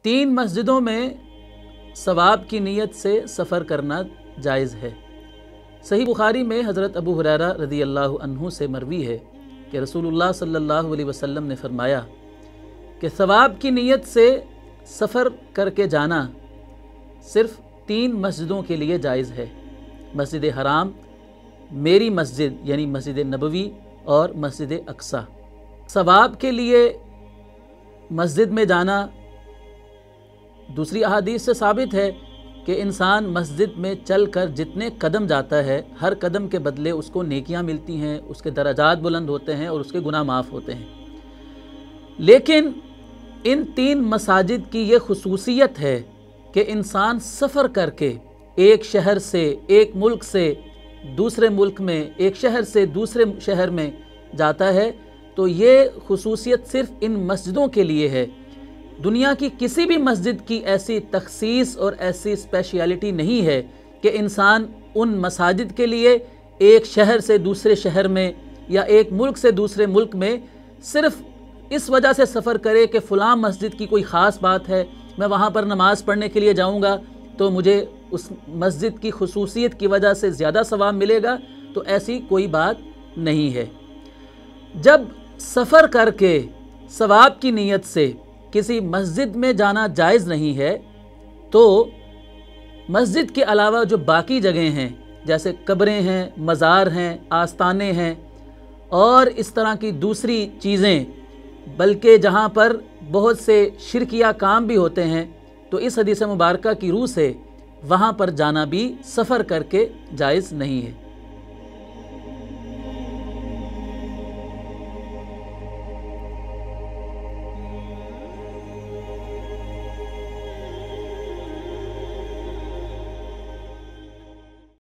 3 مسجدوں میں ثواب کی نیت سے سفر کرنا جائز ہے۔ صحیح بخاری میں حضرت ابو ہریرہ رضی اللہ عنہ سے مروی ہے کہ رسول اللہ صلی اللہ علیہ وسلم نے فرمایا کہ ثواب کی نیت سے سفر کر کے جانا صرف 3 مسجدوں کے لیے جائز ہے: مسجد حرام، میری مسجد یعنی مسجد نبوی، اور مسجد اقصیٰ۔ ثواب کے لیے مسجد میں جانا دوسری احادیث سے ثابت ہے کہ انسان مسجد میں چل کر جتنے قدم جاتا ہے، ہر قدم کے بدلے اس کو نیکیاں ملتی ہیں، اس کے درجات بلند ہوتے ہیں اور اس کے گناہ معاف ہوتے ہیں۔ لیکن ان 3 مساجد کی یہ خصوصیت ہے کہ انسان سفر کر کے ایک شہر سے، ایک ملک سے دوسرے ملک میں، ایک شہر سے دوسرے شہر میں جاتا ہے، تو یہ خصوصیت صرف ان مسجدوں کے لیے ہے۔ دنیا کی کسی بھی مسجد کی ایسی تخصیص اور ایسی اسپیشیلٹی نہیں ہے کہ انسان ان مساجد کے لیے ایک شہر سے دوسرے شہر میں یا ایک ملک سے دوسرے ملک میں صرف اس وجہ سے سفر کرے کہ فلاں مسجد کی کوئی خاص بات ہے، میں وہاں پر نماز پڑھنے کے لیے جاؤں گا تو مجھے اس مسجد کی خصوصیت کی وجہ سے زیادہ ثواب ملے گا، تو ایسی کوئی بات نہیں ہے۔ جب سفر کر کے ثواب کی نیت سے کسی مسجد میں جانا جائز نہیں ہے، تو مسجد کے علاوہ جو باقی جگہیں ہیں جیسے قبریں ہیں، مزار ہیں، آستانے ہیں اور اس طرح کی دوسری چیزیں، بلکہ جہاں پر بہت سے شرکیہ کام بھی ہوتے ہیں، تو اس حدیث مبارکہ کی روح سے وہاں پر جانا بھی سفر کر کے جائز نہیں ہے۔